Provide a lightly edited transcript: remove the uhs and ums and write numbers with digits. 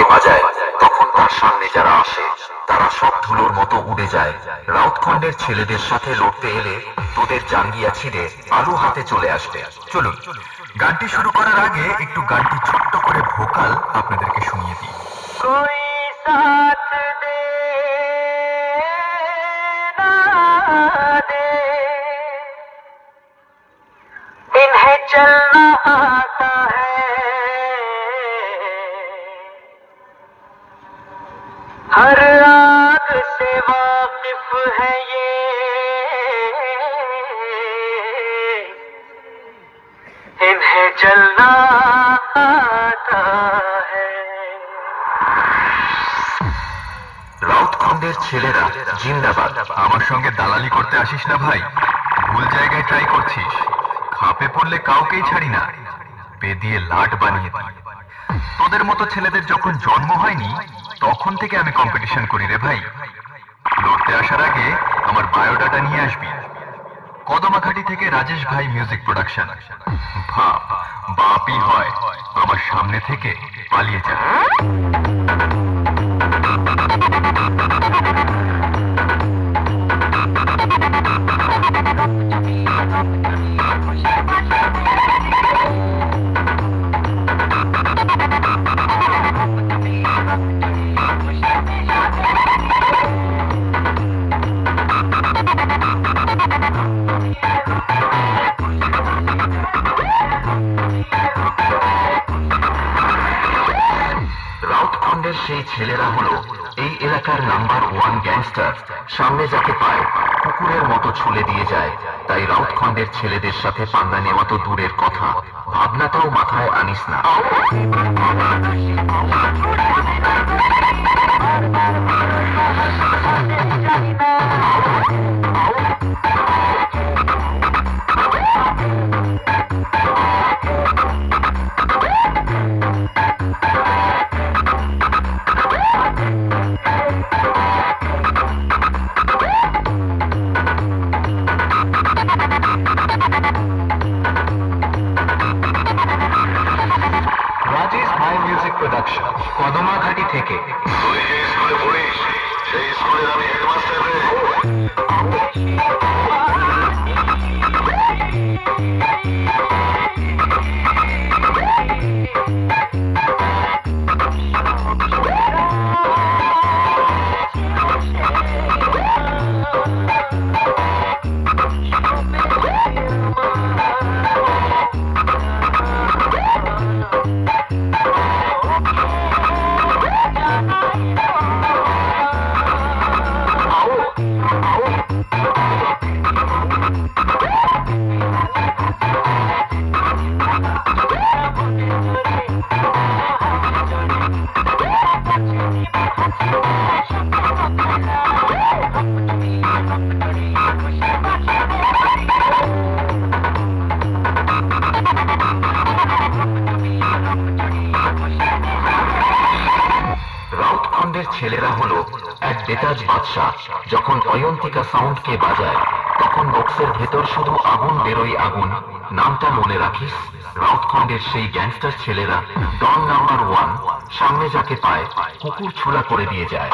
সাউন্ডকে বাজায় তখন তার সামনে যারা আসে তারা সব ধুলোর মতো উড়ে যায়। রাউতখণ্ডের ছেলেদের সাথে লড়তে এলে তোদের জাঙ্গিয়া ছিঁড়ে আলু হাতে চলে আসবে। চলুন গানটি শুরু করার আগে একটু গানটি ছোট্ট করে ভোকাল আপনাদেরকে শুনিয়ে দিই। कोई साथ दे ना दे, इन्हें चलना आता है, हर आग से वाकिफ है ये, इन्हें जलना आता है। রাউতখণ্ডের ছেলেরা জিন্দাবাদ। আমার সঙ্গে দালালি করতে আসিস না ভাই, ভুল জায়গায় ট্রাই করছিস। খাপে পড়লে কাউকেই ছাড়ি না, বেদিয়ে লাট বানিয়ে দিই। তোদের মতো ছেলেদের যখন জন্ম হয়নি তখন থেকে আমি কম্পিটিশন করি রে ভাই। লড়তে আসার আগে আমার বায়োডাটা নিয়ে আসবি। কদমাঘাটি থেকে রাজেশ ভাই মিউজিক প্রোডাকশন। বাপ বাপই হয়, আমার সামনে থেকে পালিয়ে যা। রাউতখণ্ডের সেই ছেলেরা হলো এই এলাকার নাম্বার 1 গ্যাংস্টার। সামনে যাকে পায় কুকুরের মতো ছুলে দিয়ে যায়। তাই রাউতখণ্ডের ছেলেদের সাথে পাঙ্গা নেওয়া তো দূরের কথা, ভাবনাটাও মাথায় আনিস না। রাজেশ ভাই মিউজিক প্রোডাকশন, কদমাঘাটি থেকে। তুই যে স্কুলে পড়িস সেই স্কুলের আমি হেডমাস্টার রে। রাউতখণ্ডের ছেলেরা হলো এক বেতাজ বাদশাহ। যখন অয়ন্তিকা সাউন্ডকে বাজায় তখন বক্সের ভেতর শুধু আগুন বেরোয় আগুন। নামটা মনে রাখিস, রাউতখণ্ডের সেই গ্যাংস্টার ছেলেরা ডন নাম্বার 1। সামনে যাকে পায় কুকুর ছোলা করে দিয়ে যায়।